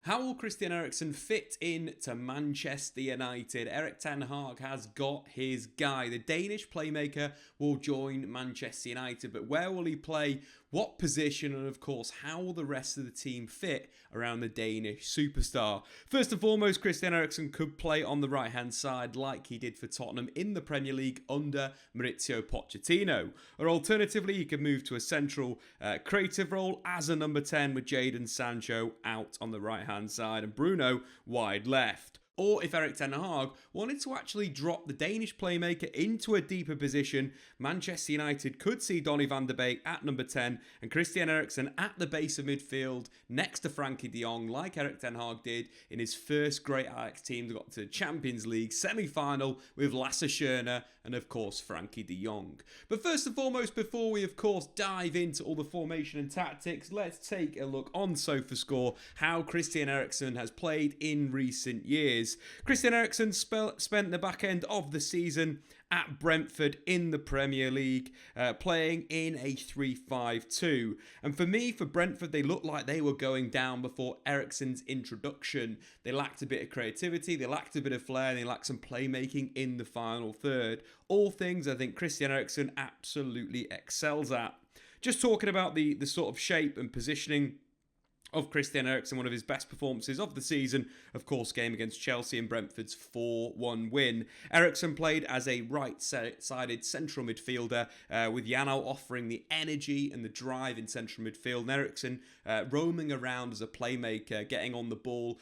How will Christian Eriksen fit in to Manchester United? Erik Ten Hag has got his guy. The Danish playmaker will join Manchester United, but where will he play? What position? And of course, how will the rest of the team fit around the Danish superstar? First and foremost, Christian Eriksen could play on the right-hand side like he did for Tottenham in the Premier League under Mauricio Pochettino. Or alternatively, he could move to a central creative role as a number 10 with Jadon Sancho out on the right-hand side and Bruno wide left. Or if Erik Ten Hag wanted to actually drop the Danish playmaker into a deeper position, Manchester United could see Donny van de Beek at number 10 and Christian Eriksen at the base of midfield next to Frankie de Jong, like Erik Ten Hag did in his first great Ajax team that got to the Champions League semi-final with Lasse Schöne and of course Frankie de Jong. But first and foremost, before we of course dive into all the formation and tactics, let's take a look on SofaScore how Christian Eriksen has played in recent years. Christian Eriksen spent the back end of the season at Brentford in the Premier League, playing in a 3-5-2. And for me, for Brentford, they looked like they were going down before Eriksen's introduction. They lacked a bit of creativity, they lacked a bit of flair, and they lacked some playmaking in the final third. All things I think Christian Eriksen absolutely excels at. Just talking about the sort of shape and positioning of Christian Eriksen, one of his best performances of the season, of course, game against Chelsea and Brentford's 4-1 win. Eriksen played as a right-sided central midfielder, with Janel offering the energy and the drive in central midfield, and Eriksen roaming around as a playmaker, getting on the ball,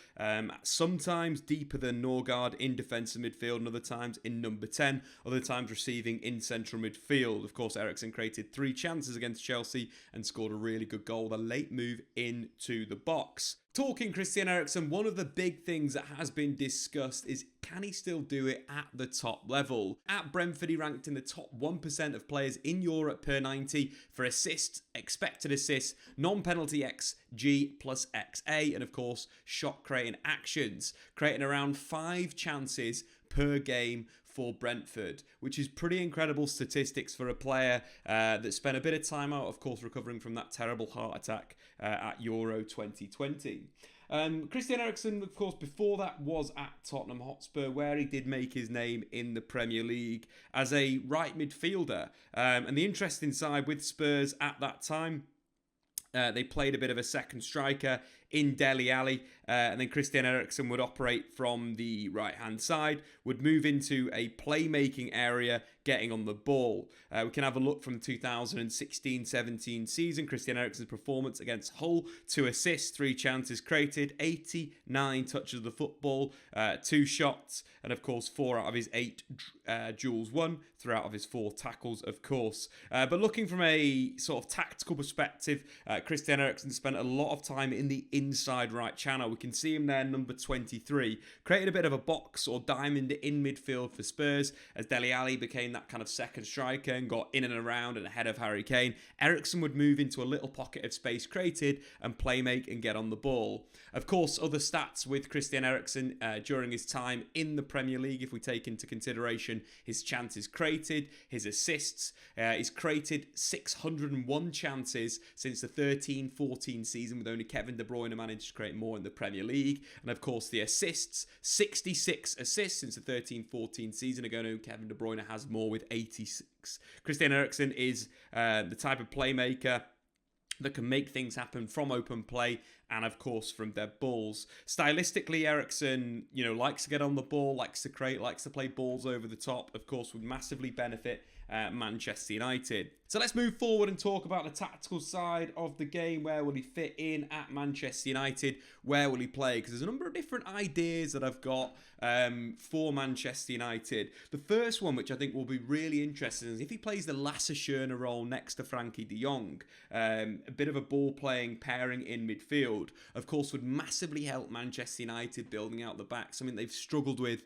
sometimes deeper than Norgard in defensive midfield, and other times in number 10, other times receiving in central midfield. Of course, Eriksen created 3 chances against Chelsea and scored a really good goal, the late move into the box. Talking Christian Eriksen, one of the big things that has been discussed is can he still do it at the top level? At Brentford, he ranked in the top 1% of players in Europe per 90 for assists, expected assists, non-penalty XG plus XA, and of course, shot creating actions, creating around 5 chances per game for Brentford, which is pretty incredible statistics for a player that spent a bit of time out, of course, recovering from that terrible heart attack at Euro 2020. Christian Eriksen, of course, before that was at Tottenham Hotspur, where he did make his name in the Premier League as a right midfielder. And the interesting side with Spurs at that time, they played a bit of a second striker in Dele Alli, and then Christian Eriksen would operate from the right-hand side, would move into a playmaking area, getting on the ball. We can have a look from the 2016-17 season. Christian Eriksen's performance against Hull: 2 assists, 3 chances created, 89 touches of the football, 2 shots, and of course 4 out of his 8 duels won, 3 out of his 4 tackles, of course. But looking from a sort of tactical perspective, Christian Eriksen spent a lot of time in the inside right channel. We can see him there, number 23, created a bit of a box or diamond in midfield for Spurs as Dele Alli became that kind of second striker and got in and around and ahead of Harry Kane. Eriksen would move into a little pocket of space created and playmake and get on the ball. Of course, other stats with Christian Eriksen during his time in the Premier League, if we take into consideration his chances created, his assists, he's created 601 chances since the 13-14 season, with only Kevin De Bruyne managed to create more in the Premier League. And of course the assists, 66 assists since the 13-14 season ago. No, Kevin De Bruyne has more with 86. Christian Eriksen is the type of playmaker that can make things happen from open play and of course from dead balls. Stylistically, Eriksen, likes to get on the ball, likes to create, likes to play balls over the top, of course would massively benefit Manchester United. So let's move forward and talk about the tactical side of the game. Where will he fit in at Manchester United? Where will he play? Because there's a number of different ideas that I've got for Manchester United. The first one, which I think will be really interesting, is if he plays the Lasse Schöne role next to Frankie de Jong. A bit of a ball-playing pairing in midfield, of course, would massively help Manchester United building out the back, something they've struggled with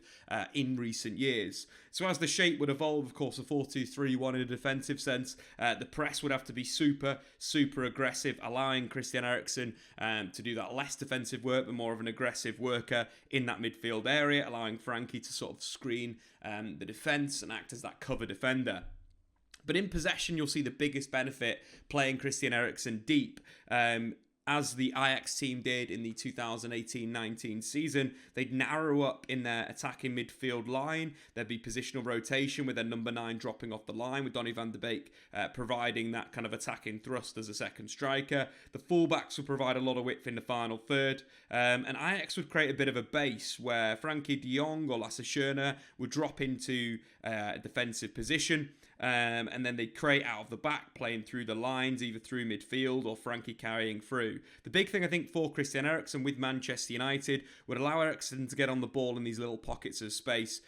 in recent years. So as the shape would evolve, of course, a 4-2-3-1 in a defensive sense, the press would have to be super aggressive, allowing Christian Eriksen to do that less defensive work, but more of an aggressive worker in that midfield area, allowing Frankie to sort of screen the defence and act as that cover defender. But in possession, you'll see the biggest benefit playing Christian Eriksen deep. as the Ajax team did in the 2018-19 season. They'd narrow up in their attacking midfield line. There'd be positional rotation with their number 9 dropping off the line, with Donny van de Beek providing that kind of attacking thrust as a second striker. The fullbacks would provide a lot of width in the final third. And Ajax would create a bit of a base where Frankie de Jong or Lasse Schöne would drop into a defensive position. And then they create out of the back, playing through the lines, either through midfield or Frankie carrying through. The big thing, I think, for Christian Eriksen with Manchester United would allow Eriksen to get on the ball in these little pockets of space,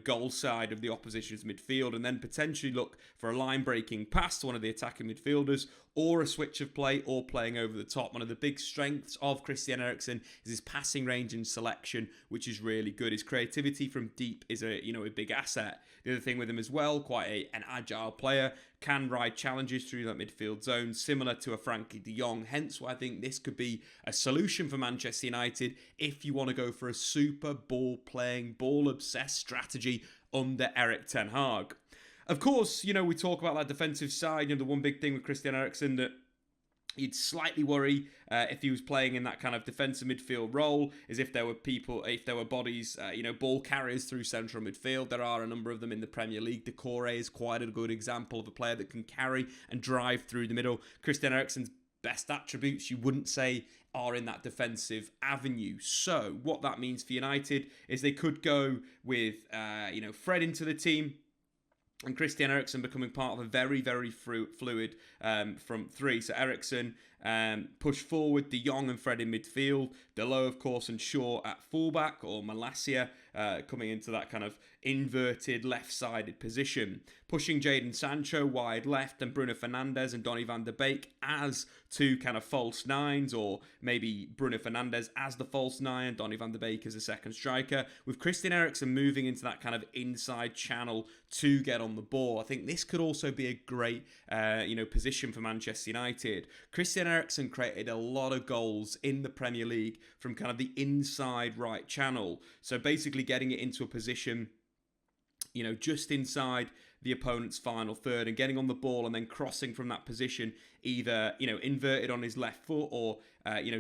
goal side of the opposition's midfield, and then potentially look for a line-breaking pass to one of the attacking midfielders, or a switch of play, or playing over the top. One of the big strengths of Christian Eriksen is his passing range and selection, which is really good. His creativity from deep is a big asset. The other thing with him as well, quite an agile player, can ride challenges through that midfield zone, similar to a Frankie de Jong. Hence why I think this could be a solution for Manchester United if you want to go for a super ball-playing, ball-obsessed strategy under Erik Ten Hag. Of course, we talk about that defensive side. The one big thing with Christian Eriksen that you'd slightly worry if he was playing in that kind of defensive midfield role is if there were bodies, ball carriers through central midfield. There are a number of them in the Premier League. Decore is quite a good example of a player that can carry and drive through the middle. Christian Eriksen's best attributes, you wouldn't say, are in that defensive avenue. So what that means for United is they could go with, Fred into the team, and Christian Eriksen becoming part of a very, very fluid front three. So Eriksen push forward, De Jong and Fred in midfield, Delot, of course, and Shaw at fullback, or Malacia coming into that kind of inverted left-sided position. Pushing Jadon Sancho wide left, and Bruno Fernandes and Donny van de Beek as two kind of false nines, or maybe Bruno Fernandes as the false nine and Donny van de Beek as a second striker, with Christian Eriksen moving into that kind of inside channel to get on the ball. I think this could also be a great position for Manchester United. Christian Eriksen created a lot of goals in the Premier League from kind of the inside right channel. So basically getting it into a position, just inside the opponent's final third and getting on the ball and then crossing from that position, either, inverted on his left foot or,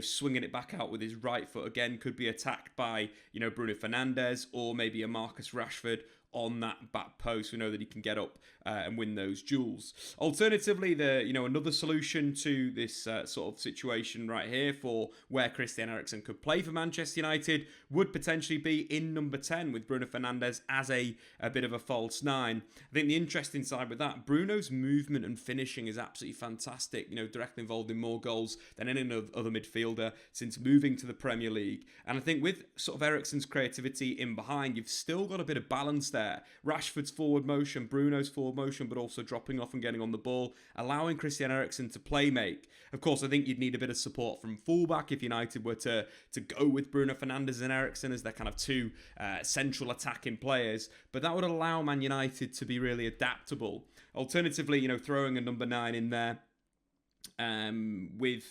swinging it back out with his right foot. Again, could be attacked by, Bruno Fernandes or maybe a Marcus Rashford on that back post. We know that he can get up and win those duels. Alternatively, another solution to this sort of situation right here for where Christian Eriksen could play for Manchester United would potentially be in number 10 with Bruno Fernandes as a bit of a false nine. I think the interesting side with that, Bruno's movement and finishing is absolutely fantastic, directly involved in more goals than any other midfielder since moving to the Premier League. And I think with sort of Eriksen's creativity in behind, you've still got a bit of balance there. Rashford's forward motion, Bruno's forward motion, but also dropping off and getting on the ball, allowing Christian Eriksen to play make. Of course, I think you'd need a bit of support from fullback if United were to go with Bruno Fernandes and Eriksen as their kind of two central attacking players, but that would allow Man United to be really adaptable. Alternatively, throwing a number 9 in there with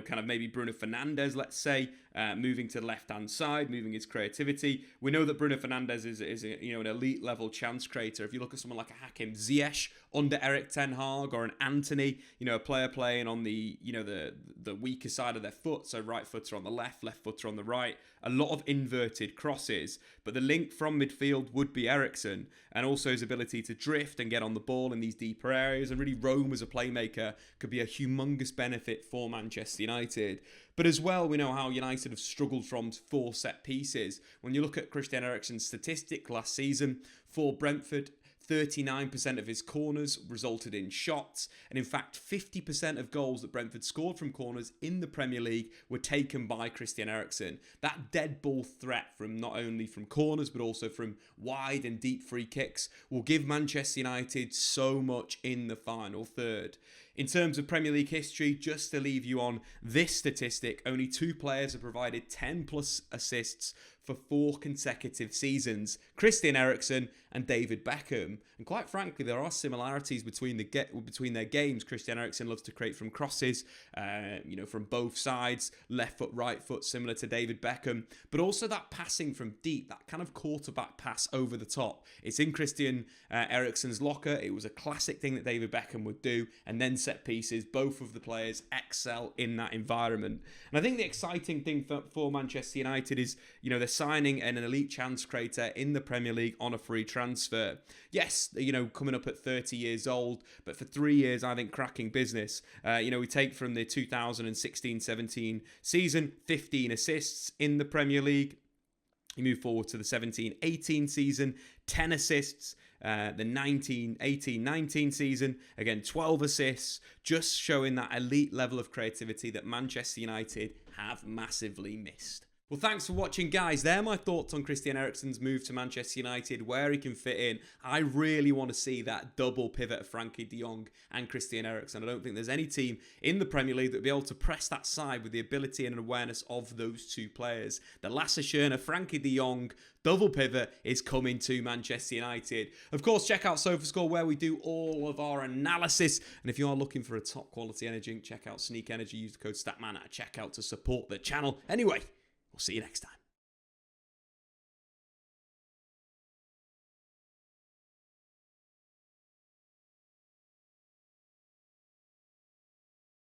kind of maybe Bruno Fernandes, let's say, moving to the left-hand side, moving his creativity. We know that Bruno Fernandes is an elite-level chance creator. If you look at someone like a Hakim Ziyech under Erik Ten Hag, or an Antony, a player playing on the weaker side of their foot, so right footer on the left footer on the right, a lot of inverted crosses. But the link from midfield would be Eriksen, and also his ability to drift and get on the ball in these deeper areas and really roam as a playmaker could be a humongous benefit for Manchester United. But as well, we know how United have struggled from 4 set pieces. When you look at Christian Eriksen's statistic last season for Brentford, 39% of his corners resulted in shots, and in fact 50% of goals that Brentford scored from corners in the Premier League were taken by Christian Eriksen. That dead ball threat from not only from corners but also from wide and deep free kicks will give Manchester United so much in the final third. In terms of Premier League history, just to leave you on this statistic, only 2 players have provided 10 plus assists for 4 consecutive seasons: Christian Eriksen and David Beckham. And quite frankly, there are similarities between their games. Christian Eriksen loves to create from crosses, from both sides, left foot, right foot, similar to David Beckham. But also that passing from deep, that kind of quarterback pass over the top. It's in Christian Eriksen's locker. It was a classic thing that David Beckham would do, and then set pieces. Both of the players excel in that environment. And I think the exciting thing for Manchester United is, you know, they're signing an elite chance creator in the Premier League on a free transfer. Yes, you know, coming up at 30 years old, but for 3 years, I think cracking business. You know, we take from the 2016-17 season, 15 assists in the Premier League. You move forward to the 17-18 season, 10 assists. The 19-18-19 season, again, 12 assists, just showing that elite level of creativity that Manchester United have massively missed. Well, thanks for watching, guys. There are my thoughts on Christian Eriksen's move to Manchester United, where he can fit in. I really want to see that double pivot of Frankie de Jong and Christian Eriksen. I don't think there's any team in the Premier League that will be able to press that side with the ability and awareness of those two players. The Lasse-Schöne, Frankie de Jong, double pivot is coming to Manchester United. Of course, check out SofaScore, where we do all of our analysis. And if you are looking for a top quality energy drink, check out Sneak Energy. Use the code Statman at checkout to support the channel. Anyway, we'll see you next time.